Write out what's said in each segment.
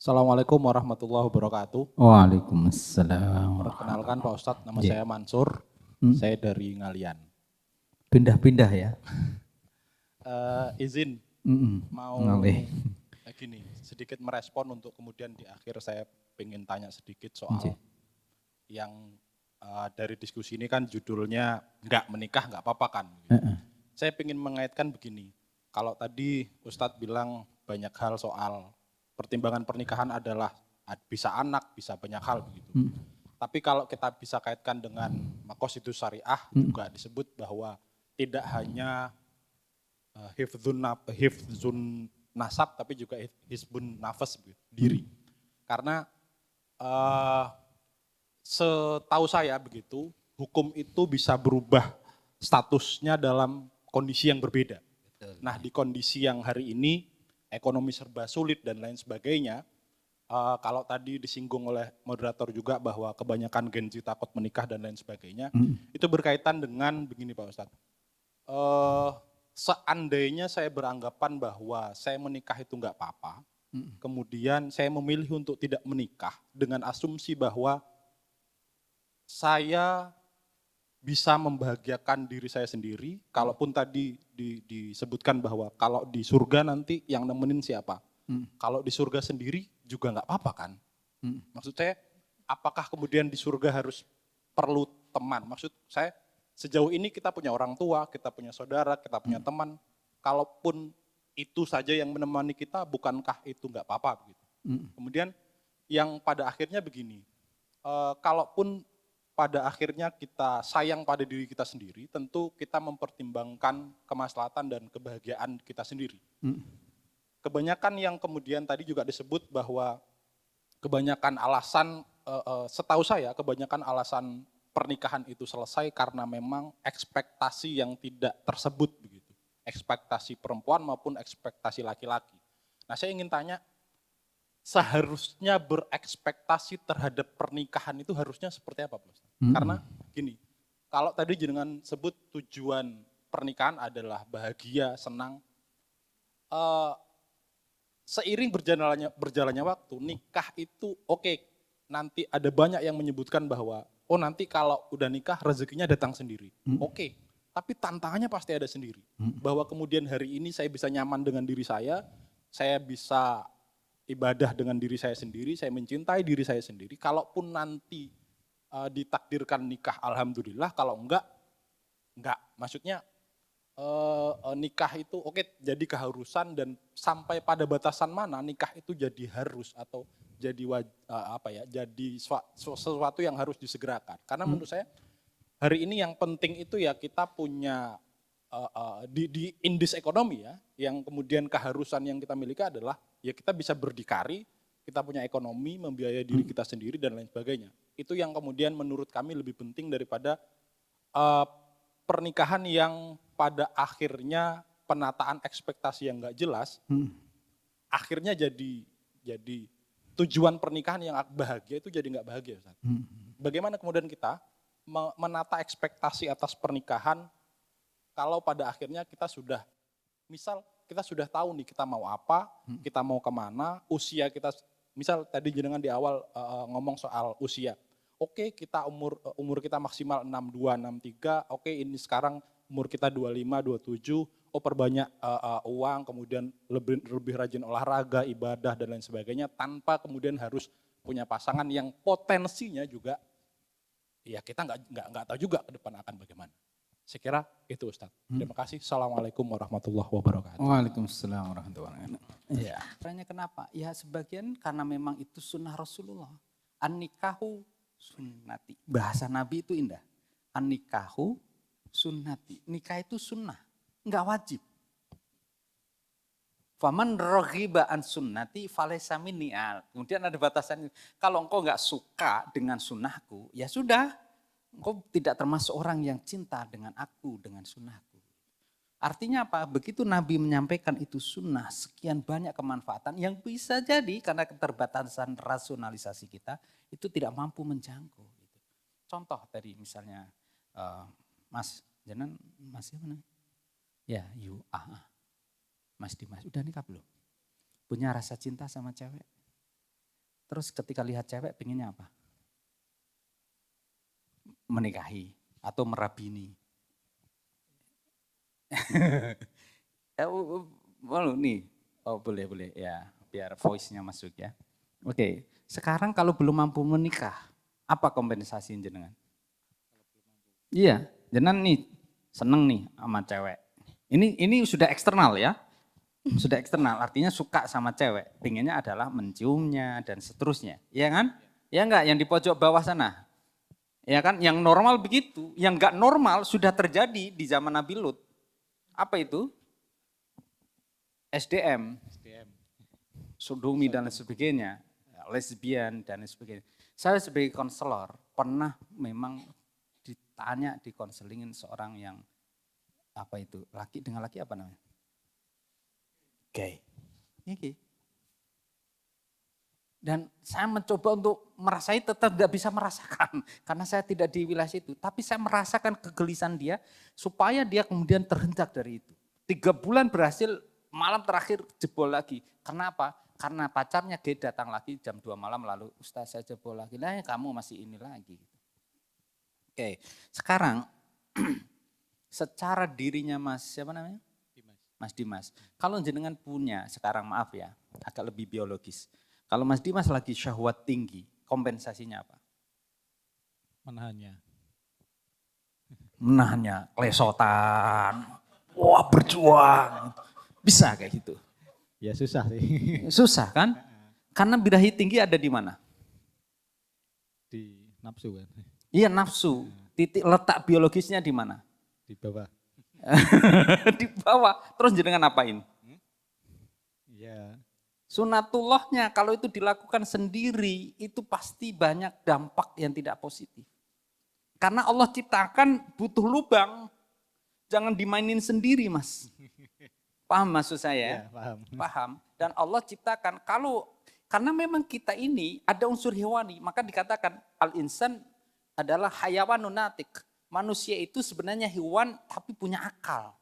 Assalamualaikum warahmatullahi wabarakatuh. Waalaikumsalam Perkenalkan Pak warahmatullahi. Ustadz, nama Iya. saya Mansur, Hmm, saya dari Ngalian. Pindah-pindah ya. Izin Mm-mm. mau Ngalih. gini, sedikit merespon untuk kemudian di akhir saya ingin tanya sedikit Nggih. soal yang dari diskusi ini kan judulnya nggak menikah nggak apa-apa kan. Heeh. Saya ingin mengaitkan begini, kalau tadi Ustadz bilang banyak hal soal pertimbangan pernikahan adalah bisa anak, bisa banyak hal begitu. Mm. Tapi kalau kita bisa kaitkan dengan Maqasidus Syariah Mm. juga disebut bahwa tidak hanya hifzun nasab tapi juga hizbun nafas diri. Karena uh, setahu saya begitu, hukum itu bisa berubah statusnya dalam kondisi yang berbeda. Nah, di kondisi yang hari ini ekonomi serba sulit dan lain sebagainya, kalau tadi disinggung oleh moderator juga bahwa kebanyakan Gen Z takut menikah dan lain sebagainya, itu berkaitan dengan begini Pak Ustadz. Seandainya saya beranggapan bahwa saya menikah itu nggak apa-apa, kemudian saya memilih untuk tidak menikah dengan asumsi bahwa saya bisa membahagiakan diri saya sendiri, kalaupun tadi disebutkan bahwa kalau di surga nanti yang nemenin siapa. Kalau di surga sendiri juga nggak apa-apa kan. Maksud saya, apakah kemudian di surga harus perlu teman? Maksud saya, sejauh ini kita punya orang tua, kita punya saudara, kita punya teman. Kalaupun itu saja yang menemani kita, bukankah itu nggak apa-apa begitu. Kemudian yang pada akhirnya begini, kalaupun pada akhirnya kita sayang pada diri kita sendiri, tentu kita mempertimbangkan kemaslahatan dan kebahagiaan kita sendiri. Kebanyakan yang kemudian tadi juga disebut bahwa kebanyakan alasan, setahu saya kebanyakan alasan pernikahan itu selesai karena memang ekspektasi yang tidak tersebut begitu. Ekspektasi perempuan maupun ekspektasi laki-laki. Nah, saya ingin tanya, seharusnya berekspektasi terhadap pernikahan itu harusnya seperti apa, Bos? Karena gini, kalau tadi jenengan sebut tujuan pernikahan adalah bahagia, senang, seiring berjalannya waktu, nikah itu oke, nanti ada banyak yang menyebutkan bahwa oh nanti kalau udah nikah rezekinya datang sendiri. Oke, tapi tantangannya pasti ada sendiri. Bahwa kemudian hari ini saya bisa nyaman dengan diri saya bisa ibadah dengan diri saya sendiri, saya mencintai diri saya sendiri. Kalaupun nanti ditakdirkan nikah, alhamdulillah. Kalau enggak. Maksudnya nikah itu oke jadi keharusan dan sampai pada batasan mana nikah itu jadi harus atau jadi jadi sesuatu yang harus disegerakan. Karena menurut saya hari ini yang penting itu ya kita punya di indis ekonomi ya, yang kemudian keharusan yang kita miliki adalah ya kita bisa berdikari, kita punya ekonomi, membiayai diri kita sendiri dan lain sebagainya. Itu yang kemudian menurut kami lebih penting daripada pernikahan yang pada akhirnya penataan ekspektasi yang nggak jelas, akhirnya jadi tujuan pernikahan yang bahagia itu jadi nggak bahagia. Ustaz. Bagaimana kemudian kita menata ekspektasi atas pernikahan kalau pada akhirnya kita sudah, misal kita sudah tahu nih kita mau apa, kita mau kemana, usia kita, misal tadi jenengan di awal ngomong soal usia. Oke, kita umur kita maksimal 62, 63, oke ini sekarang umur kita 25, 27, oh perbanyak uang, kemudian lebih rajin olahraga, ibadah dan lain sebagainya tanpa kemudian harus punya pasangan yang potensinya juga ya kita nggak tahu juga ke depan akan bagaimana. Saya kira itu Ustadz. Terima kasih. Assalamualaikum warahmatullahi wabarakatuh. Waalaikumsalam warahmatullahi wabarakatuh. Ya, tanya kenapa? Ya sebagian karena memang itu sunnah Rasulullah. An-nikahu sunnati. Bahasa Nabi itu indah. An-nikahu sunnati. Nikah itu sunnah, enggak wajib. Faman raghiba an sunnati falaysa minni. Kemudian ada batasannya. Kalau engkau enggak suka dengan sunnahku, ya sudah. Engkau tidak termasuk orang yang cinta dengan aku, dengan sunnahku. Artinya apa? Begitu Nabi menyampaikan itu sunnah, sekian banyak kemanfaatan yang bisa jadi karena keterbatasan rasionalisasi kita itu tidak mampu menjangkau. Contoh tadi misalnya Mas Janan, Mas mana? Ya, Mas Dimas, udah nikah belum? Punya rasa cinta sama cewek? Terus ketika lihat cewek pengennya apa? Menikahi atau merabini. Malu nih. Oh boleh ya, biar voice-nya masuk ya. Oke, sekarang kalau belum mampu menikah, apa kompensasi jenengan? Iya, jenengan nih seneng nih sama cewek. Ini sudah eksternal ya. Sudah eksternal, artinya suka sama cewek. Pengennya adalah menciumnya dan seterusnya. Iya kan? Ya enggak, yang di pojok bawah sana. Ya kan, yang normal begitu. Yang enggak normal sudah terjadi di zaman Nabi Lut. Apa itu? SDM. Sodomi dan lain sebagainya. Lesbian dan lain sebagainya. Saya sebagai konselor pernah memang ditanya, dikonselingin seorang yang apa itu, laki dengan laki apa namanya? Gay. Ini. Dan saya mencoba untuk merasai, tetap tidak bisa merasakan. Karena saya tidak di wilayah itu. Tapi saya merasakan kegelisahan dia supaya dia kemudian terhentak dari itu. 3 bulan berhasil, malam terakhir jebol lagi. Kenapa? Karena pacarnya gay datang lagi jam 2 malam lalu, Ustaz saya jebol lagi. Nah kamu masih ini lagi. Oke, sekarang secara dirinya Mas, siapa namanya? Mas Dimas. Kalau jenengan punya, sekarang maaf ya, agak lebih biologis. Kalau Mas Dimas lagi syahwat tinggi, kompensasinya apa? Menahannya, klesotan, wah berjuang. Bisa kayak gitu. Ya susah sih. Susah kan? Karena birahi tinggi ada di mana? Di nafsu kan. Iya nafsu. Titik letak biologisnya di mana? Di bawah. Di bawah. Terus jenengan apain? Iya. Sunatullahnya kalau itu dilakukan sendiri itu pasti banyak dampak yang tidak positif. Karena Allah ciptakan butuh lubang. Jangan dimainin sendiri Mas. Paham maksud saya? Ya, paham. Paham. Dan Allah ciptakan karena memang kita ini ada unsur hewani. Maka dikatakan al-insan adalah hayawanun natik. Manusia itu sebenarnya hewan tapi punya akal.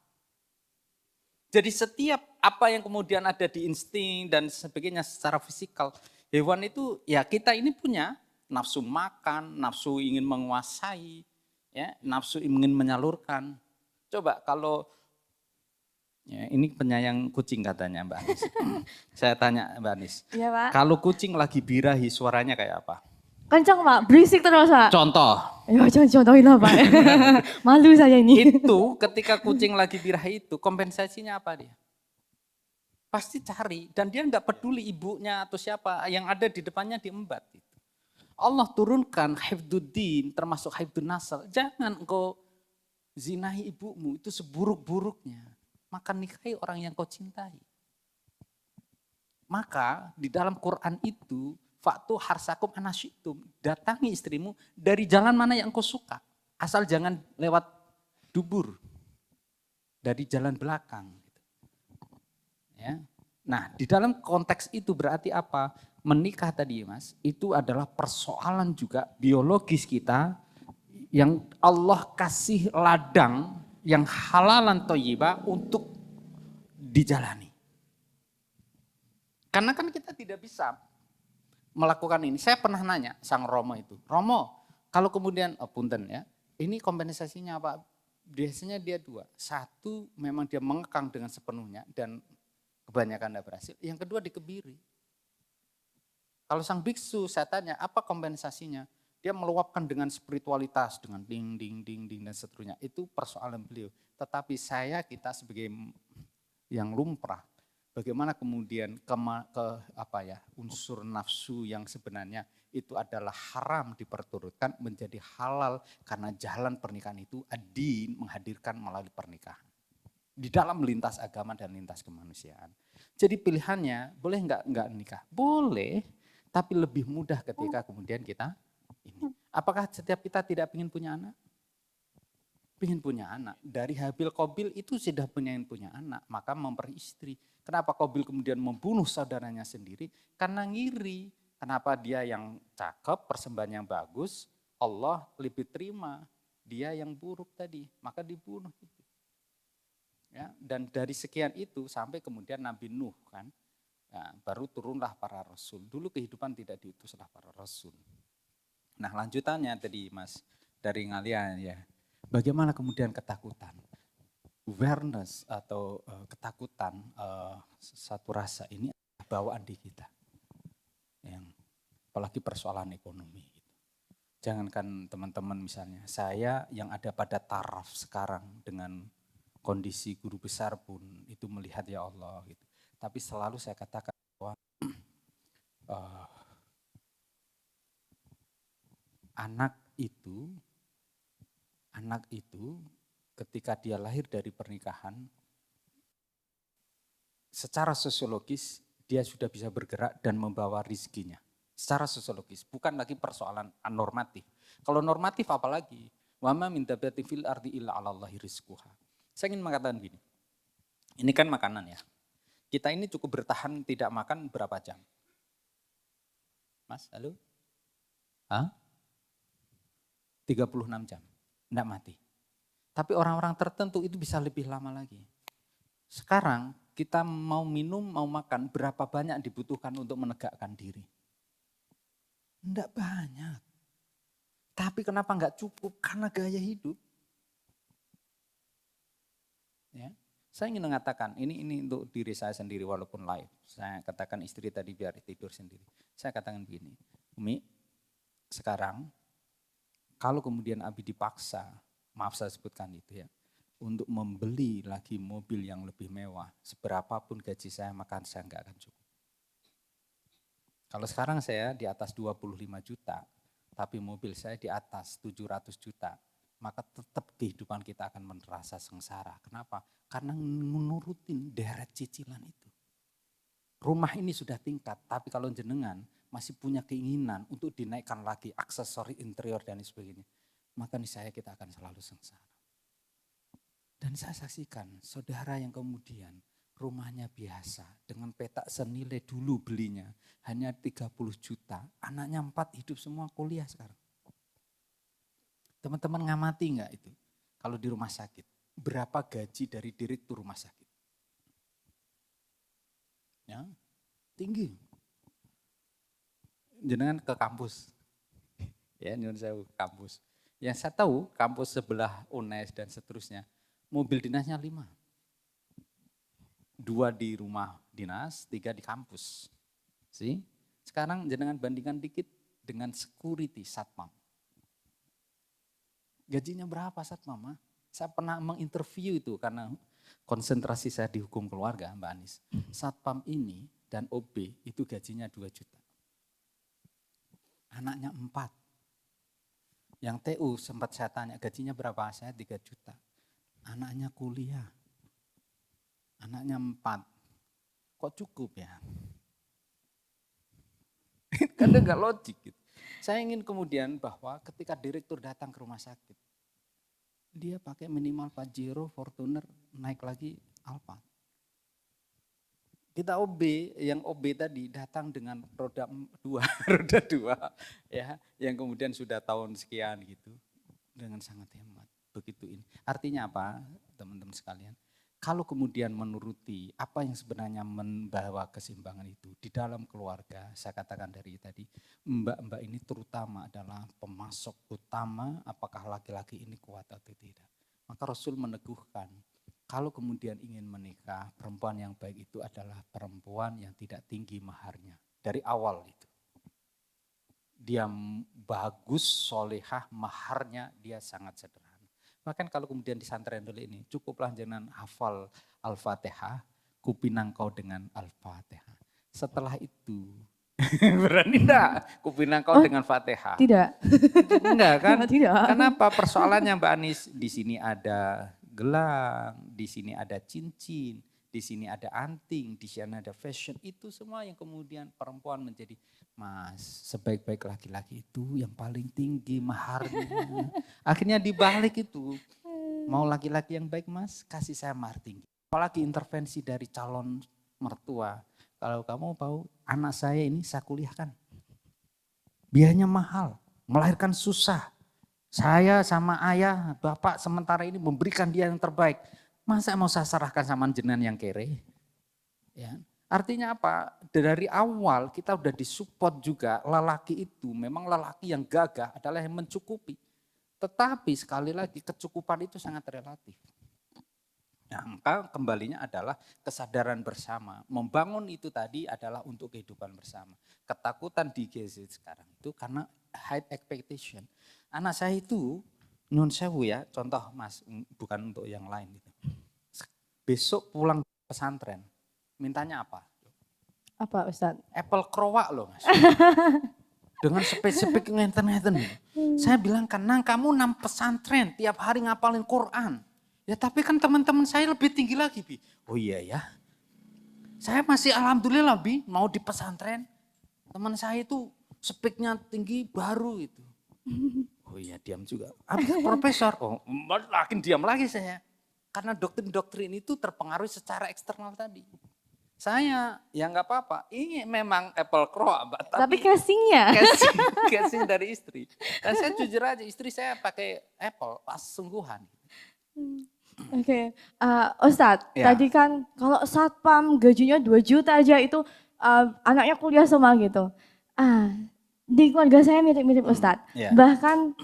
Jadi setiap apa yang kemudian ada di insting dan sebagainya secara fisikal, hewan itu ya kita ini punya nafsu makan, nafsu ingin menguasai, ya, nafsu ingin menyalurkan. Coba kalau ya, ini penyayang kucing katanya Mbak Anis. Saya tanya Mbak Anis, Iya Pak. kalau kucing lagi birahi suaranya kayak apa? Kencang Pak, berisik terus Pak. Contoh. Ya jangan contohin lah Pak. Malu saya ini. Itu ketika kucing lagi birahi itu kompensasinya apa dia? Pasti cari dan dia nggak peduli ibunya atau siapa yang ada di depannya diembat. Allah turunkan hifduddin termasuk hifdun nasl. Jangan engkau zinahi ibumu itu seburuk-buruknya. Maka nikahi orang yang kau cintai. Maka di dalam Quran itu faktu harsakum anasyitum, datangi istrimu dari jalan mana yang kau suka. Asal jangan lewat dubur. Dari jalan belakang. Ya. Nah di dalam konteks itu berarti apa? Menikah tadi Mas, itu adalah persoalan juga biologis kita yang Allah kasih ladang yang halalan thayyibah untuk dijalani. Karena kan kita tidak bisa melakukan ini. Saya pernah nanya sang Romo itu, Romo kalau kemudian, punten ya, ini kompensasinya apa? Biasanya dia 2. 1 memang dia mengekang dengan sepenuhnya dan kebanyakan tidak berhasil. Yang kedua dikebiri. Kalau sang biksu saya tanya apa kompensasinya? Dia meluapkan dengan spiritualitas, dengan ding, ding, ding, ding dan seterusnya. Itu persoalan beliau. Tetapi kita sebagai yang lumrah, bagaimana kemudian unsur nafsu yang sebenarnya itu adalah haram diperturutkan menjadi halal karena jalan pernikahan itu ad-din menghadirkan melalui pernikahan. Di dalam lintas agama dan lintas kemanusiaan. Jadi pilihannya boleh enggak nikah? Boleh, tapi lebih mudah ketika kemudian kita ini. Apakah setiap kita tidak ingin punya anak? Ingin punya anak. Dari Habil Qabil itu sudah pengen punya anak, maka memperistri. Kenapa Qabil kemudian membunuh saudaranya sendiri? Karena ngiri. Kenapa dia yang cakep, persembahan yang bagus, Allah lebih terima. Dia yang buruk tadi, maka dibunuh. Ya, dan dari sekian itu sampai kemudian Nabi Nuh kan. Ya, baru turunlah para rasul. Dulu kehidupan tidak diutuslah para rasul. Nah lanjutannya tadi Mas dari ngalian ya. Bagaimana kemudian ketakutan? Awareness atau ketakutan satu rasa ini adalah bawaan di kita. Yang apalagi persoalan ekonomi. Jangankan teman-teman misalnya, saya yang ada pada taraf sekarang dengan kondisi guru besar pun itu melihat ya Allah gitu. Tapi selalu saya katakan bahwa anak itu ketika dia lahir dari pernikahan, secara sosiologis dia sudah bisa bergerak dan membawa rizkinya. Secara sosiologis, bukan lagi persoalan normatif. Kalau normatif apalagi, wa ma min dabbatin fil ardi illa 'alallahi rizquha. Saya ingin mengatakan gini, ini kan makanan ya. Kita ini cukup bertahan tidak makan berapa jam? Mas, halo? Hah? 36 jam, enggak mati. Tapi orang-orang tertentu itu bisa lebih lama lagi. Sekarang kita mau minum, mau makan, berapa banyak dibutuhkan untuk menegakkan diri? Enggak banyak. Tapi kenapa enggak cukup? Karena gaya hidup. Ya. Saya ingin mengatakan, ini untuk diri saya sendiri walaupun live. Saya katakan istri tadi biar tidur sendiri. Saya katakan begini, Umi, sekarang kalau kemudian Abi dipaksa, maaf saya sebutkan itu ya, untuk membeli lagi mobil yang lebih mewah, seberapapun gaji saya makan saya enggak akan cukup. Kalau sekarang saya di atas 25 juta, tapi mobil saya di atas 700 juta, maka tetap kehidupan kita akan merasa sengsara. Kenapa? Karena menurutin deret cicilan itu. Rumah ini sudah tingkat, tapi kalau jenengan masih punya keinginan untuk dinaikkan lagi aksesori interior dan sebagainya, maka niscaya kita akan selalu sengsara. Dan saya saksikan saudara yang kemudian rumahnya biasa dengan petak senilai dulu belinya hanya 30 juta, anaknya 4 hidup semua kuliah sekarang. Teman-teman ngamati enggak itu? Kalau di rumah sakit, berapa gaji dari direktur rumah sakit? Ya, tinggi. Jenengan ke kampus. Ya, nyuwun sewu kampus. Yang saya tahu kampus sebelah UNES dan seterusnya, mobil dinasnya 5. 2 di rumah dinas, 3 di kampus. Sekarang jenengan bandingkan dikit dengan security satpam. Gajinya berapa satpam? Saya pernah menginterview itu karena konsentrasi saya di hukum keluarga Mbak Anis. Satpam ini dan OB itu gajinya 2 juta. Anaknya 4. Yang TU sempat saya tanya gajinya berapa? Saya 3 juta. Anaknya kuliah. Anaknya 4. Kok cukup ya? Kadang gak logik gitu. Saya ingin kemudian bahwa ketika direktur datang ke rumah sakit, dia pakai minimal Pajero, Fortuner, naik lagi Alphard. Kita OB, yang OB tadi datang dengan roda 2, roda 2 ya, yang kemudian sudah tahun sekian gitu, dengan sangat hemat. Begitu ini. Artinya apa teman-teman sekalian? Kalau kemudian menuruti apa yang sebenarnya membawa keseimbangan itu di dalam keluarga, saya katakan dari tadi, mbak-mbak ini terutama adalah pemasok utama apakah laki-laki ini kuat atau tidak. Maka Rasul meneguhkan, kalau kemudian ingin menikah, perempuan yang baik itu adalah perempuan yang tidak tinggi maharnya. Dari awal itu. Dia bagus, solehah, maharnya dia sangat sederhana. Bahkan kalau kemudian di santren dulu ini, cukuplah jangan hafal Al-Fatihah, kupinang kau dengan Al-Fatihah. Setelah itu, berani enggak kupinang kau dengan Fatihah? Tidak. Enggak kan? Tidak. Kenapa persoalannya Mbak Anis? Di sini ada gelang, di sini ada cincin, di sini ada anting, di sini ada fashion. Itu semua yang kemudian perempuan menjadi, Mas, sebaik-baik laki-laki itu yang paling tinggi maharnya. Akhirnya dibalik itu, mau laki-laki yang baik Mas, kasih saya mahar tinggi. Apalagi intervensi dari calon mertua. Kalau kamu tahu anak saya ini saya kuliahkan. Biayanya mahal, melahirkan susah. Saya sama ayah, bapak sementara ini memberikan dia yang terbaik. Masa mau saya serahkan sama jenengan yang kere? Ya. Artinya apa? Dari awal kita udah disupport juga, lelaki itu memang lelaki yang gagah adalah yang mencukupi. Tetapi sekali lagi kecukupan itu sangat relatif. Nah, maka kembalinya adalah kesadaran bersama. Membangun itu tadi adalah untuk kehidupan bersama. Ketakutan di GZ sekarang itu karena high expectation. Anak saya itu, nyun sewu ya, contoh Mas, bukan untuk yang lain gitu. Besok pulang pesantren, mintanya apa? Apa Ustadz? Apple crowak loh Mas. Dengan spesifik ngeten-ngeten. Saya bilang kan, nang kamu 6 pesantren, tiap hari ngapalin Quran. Ya tapi kan teman-teman saya lebih tinggi lagi, Bi. Oh iya ya. Saya masih alhamdulillah, Bi, mau di pesantren. Teman saya itu speknya tinggi baru itu. Oh iya, diam juga. Habis profesor, oh makin diam lagi saya. Karena doktrin-doktrin itu terpengaruh secara eksternal tadi. Saya, ya nggak apa-apa, ini memang Apple Crow, Mbak. Tapi casingnya. Casing dari istri. Dan saya jujur aja, istri saya pakai Apple, pas sungguhan. Oke, Ustadz, Ya. tadi kan kalau satpam gajinya 2 juta aja itu anaknya kuliah semua gitu. Di keluarga saya mirip-mirip Ustadz. ya. Bahkan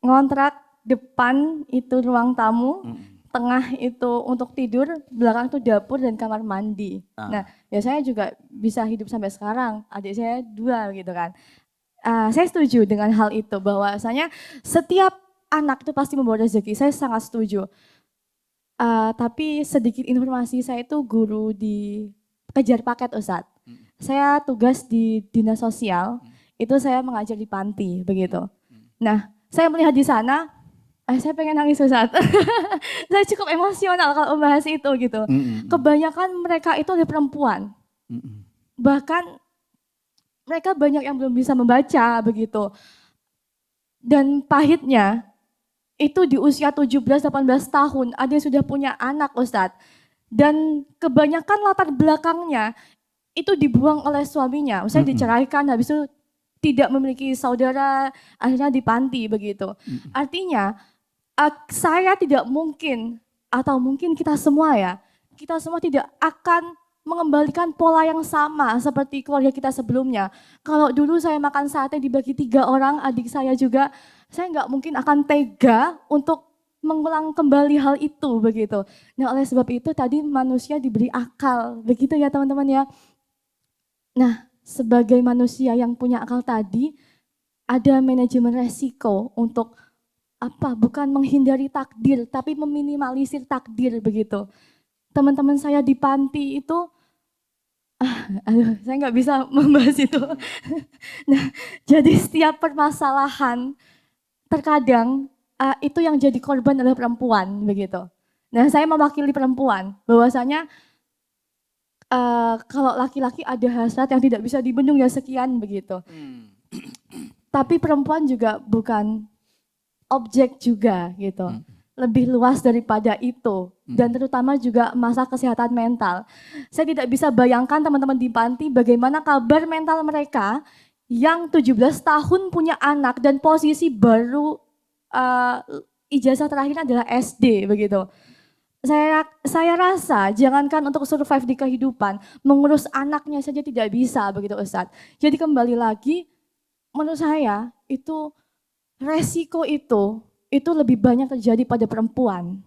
ngontrak depan itu ruang tamu, tengah itu untuk tidur, belakang itu dapur dan kamar mandi. Nah, ya saya juga bisa hidup sampai sekarang. Adik saya 2 gitu kan. Saya setuju dengan hal itu bahwasanya setiap anak itu pasti membawa rezeki. Saya sangat setuju. Tapi sedikit informasi, saya itu guru di kejar paket Ustadz. Saya tugas di dinas sosial, itu saya mengajar di panti begitu. Nah, saya melihat di sana, saya pengen nangis Ustadz. Saya cukup emosional kalau membahas itu gitu. Kebanyakan mereka itu adalah perempuan. Bahkan mereka banyak yang belum bisa membaca begitu. Dan pahitnya, itu di usia 17-18 tahun ada yang sudah punya anak Ustadz. Dan kebanyakan latar belakangnya itu dibuang oleh suaminya. Misalnya diceraikan, habis itu tidak memiliki saudara, akhirnya di panti begitu. Artinya saya tidak mungkin, atau mungkin kita semua ya, kita semua tidak akan mengembalikan pola yang sama seperti keluarga kita sebelumnya. Kalau dulu saya makan sate dibagi 3 orang, adik saya juga, saya nggak mungkin akan tega untuk mengulang kembali hal itu begitu. Nah oleh sebab itu tadi manusia diberi akal, begitu ya teman-teman ya. Nah sebagai manusia yang punya akal tadi, ada manajemen resiko untuk apa? Bukan menghindari takdir, tapi meminimalisir takdir begitu. Teman-teman saya di panti itu, saya nggak bisa membahas itu. Nah, jadi setiap permasalahan terkadang itu yang jadi korban adalah perempuan begitu. Nah, saya mewakili perempuan bahwasanya kalau laki-laki ada hasrat yang tidak bisa dibendung ya sekian begitu. Tapi perempuan juga bukan objek juga gitu. Lebih luas daripada itu, dan terutama juga masalah kesehatan mental. Saya tidak bisa bayangkan teman-teman di panti bagaimana kabar mental mereka yang 17 tahun punya anak dan posisi baru ijazah terakhir adalah SD begitu. Saya rasa jangankan untuk survive di kehidupan, mengurus anaknya saja tidak bisa begitu Ustadz. Jadi kembali lagi, menurut saya itu resiko itu lebih banyak terjadi pada perempuan.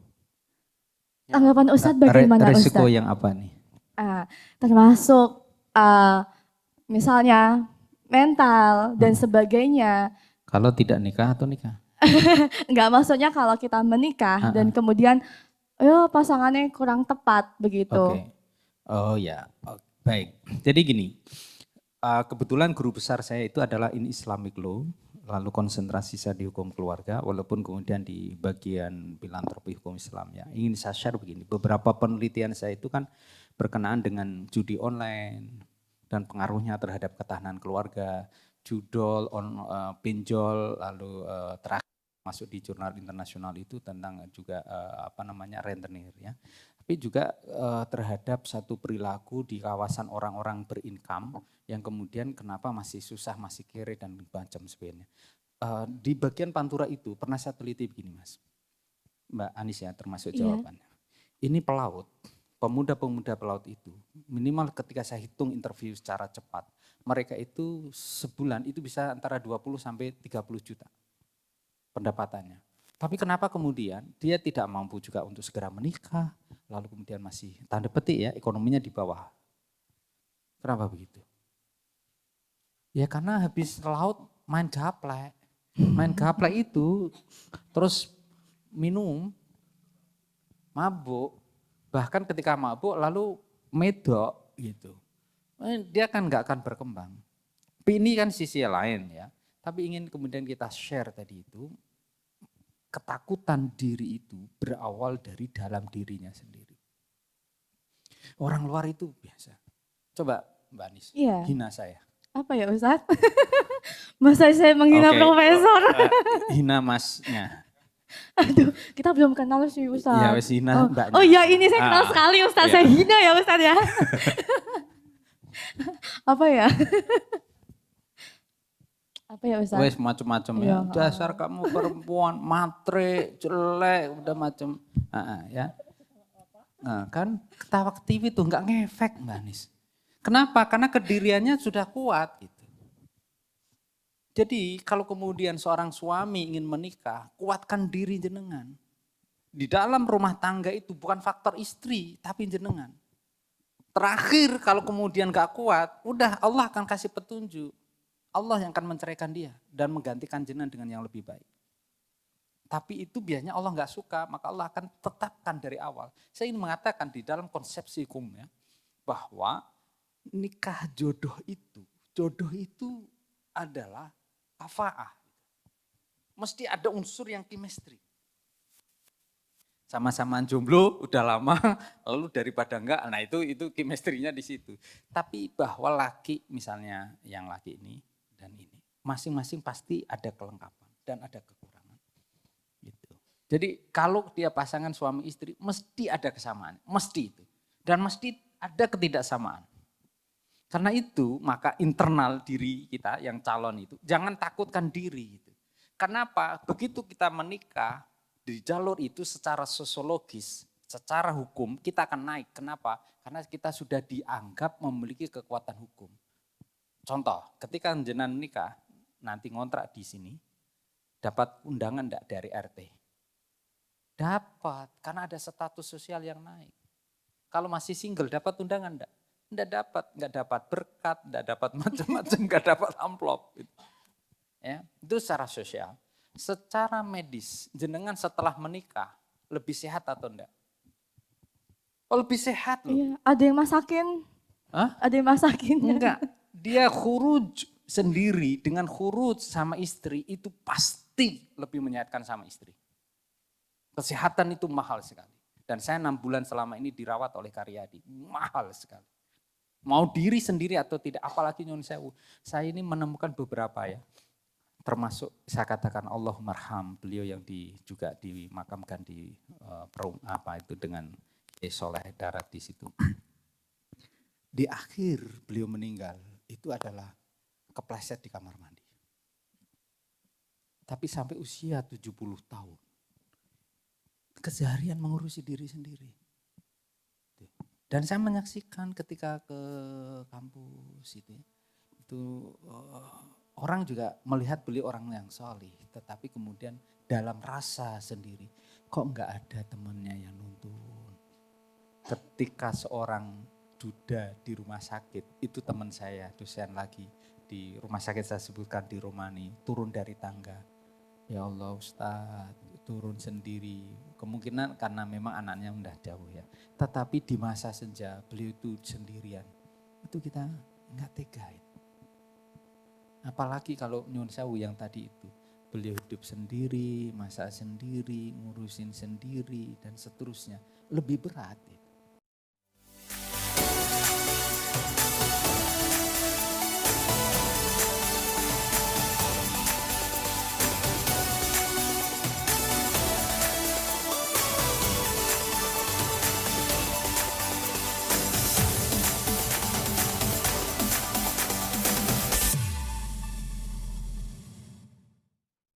Tanggapan Ustadz bagaimana Ustadz? Resiko yang apa nih? Termasuk misalnya mental dan sebagainya. Kalau tidak nikah atau nikah? Enggak, maksudnya kalau kita menikah dan kemudian pasangannya kurang tepat begitu. Oke. Oh ya, baik. Jadi gini, kebetulan guru besar saya itu adalah in Islamic Law, lalu konsentrasi saya di hukum keluarga, walaupun kemudian di bagian filantropi hukum Islam ya. Ingin saya share begini, beberapa penelitian saya itu kan berkenaan dengan judi online dan pengaruhnya terhadap ketahanan keluarga, judol, pinjol, lalu terakhir masuk di jurnal internasional itu tentang juga rentenir ya. Tapi juga terhadap satu perilaku di kawasan orang-orang berincome yang kemudian kenapa masih susah, masih kere dan macam sebagainya. Di bagian Pantura itu pernah saya teliti begini Mas, Mbak Anis ya termasuk jawabannya. Ini pelaut, pemuda-pemuda pelaut itu, minimal ketika saya hitung interview secara cepat, mereka itu sebulan itu bisa antara 20 sampai 30 juta pendapatannya. Tapi kenapa kemudian dia tidak mampu juga untuk segera menikah, lalu kemudian masih tanda petik ya ekonominya di bawah. Kenapa begitu? Ya karena habis laut main gaplek. Main gaplek itu terus minum, mabuk, bahkan ketika mabuk lalu medok gitu. Dia kan nggak akan berkembang. Tapi ini kan sisi lain ya. Tapi ingin kemudian kita share tadi itu, ketakutan diri itu berawal dari dalam dirinya sendiri. Orang luar itu biasa. Coba Mbak Anis, Iya. hina saya. Apa ya Ustadz? Masa saya menghina Oke, profesor? hina masnya. Aduh, kita belum kenal sih Ustadz. Ya wes hina mbaknya. Oh iya, ini saya kenal sekali Ustadz, iya. saya hina ya Ustadz ya. Apa ya? Apa ya Ustadz? Wes macam-macam ya. Iya. Dasar kamu perempuan matre, jelek, udah macam. Ya. Nah, kan ketawa TV tuh nggak ngefek Mbak Anis. Kenapa? Karena kediriannya sudah kuat gitu. Jadi kalau kemudian seorang suami ingin menikah, kuatkan diri jenengan. Di dalam rumah tangga itu bukan faktor istri, tapi jenengan. Terakhir kalau kemudian gak kuat, udah Allah akan kasih petunjuk. Allah yang akan menceraikan dia dan menggantikan jenengan dengan yang lebih baik. Tapi itu biasanya Allah gak suka, maka Allah akan tetapkan dari awal. Saya ingin mengatakan di dalam konsepsi hukumnya, bahwa nikah jodoh itu adalah kafa'ah. Mesti ada unsur yang chemistry. Sama-sama jomblo udah lama, lalu daripada enggak, nah itu chemistry-nya di situ. Tapi bahwa laki misalnya yang laki ini dan ini, masing-masing pasti ada kelengkapan dan ada kekurangan. Gitu. Jadi kalau dia pasangan suami istri, mesti ada kesamaan, mesti itu. Dan mesti ada ketidaksamaan. Karena itu maka internal diri kita yang calon itu, jangan takutkan diri. Gitu. Kenapa? Begitu kita menikah, di jalur itu secara sosiologis, secara hukum kita akan naik. Kenapa? Karena kita sudah dianggap memiliki kekuatan hukum. Contoh, ketika jenengan menikah, nanti ngontrak di sini, dapat undangan enggak dari RT? Dapat, karena ada status sosial yang naik. Kalau masih single, dapat undangan enggak? Enggak dapat berkat, enggak dapat macam-macam, enggak dapat amplop. Ya, itu secara sosial. Secara medis, jenengan setelah menikah lebih sehat atau enggak? Oh lebih sehat loh. Iya, ada yang masakin. Hah? Ada yang masakin. Enggak, dia khuruj sendiri dengan khuruj sama istri itu pasti lebih menyehatkan sama istri. Kesehatan itu mahal sekali. Dan saya 6 bulan selama ini dirawat oleh Karyadi, mahal sekali. Mau diri sendiri atau tidak, apalagi Nyun Sewu. Saya ini menemukan beberapa ya. Termasuk saya katakan Allahumarham, beliau yang juga dimakamkan di dengan Soleh Darat di situ. Di akhir beliau meninggal itu adalah kepleset di kamar mandi. Tapi sampai usia 70 tahun. Keseharian mengurusi diri sendiri. Dan saya menyaksikan ketika ke kampus itu orang juga melihat beliau orang yang solih, tetapi kemudian dalam rasa sendiri, kok enggak ada temannya yang nuntun. Ketika seorang duda di rumah sakit, itu teman saya, dosen lagi di rumah sakit saya sebutkan di Romani, turun dari tangga. Ya Allah Ustadz, turun sendiri. Kemungkinan karena memang anaknya udah jauh ya. Tetapi di masa senja, beliau itu sendirian. Itu kita enggak tega ya. Apalagi kalau Nyun Sewu yang tadi itu. Beliau hidup sendiri, masak sendiri, ngurusin sendiri dan seterusnya. Lebih berat. Ya.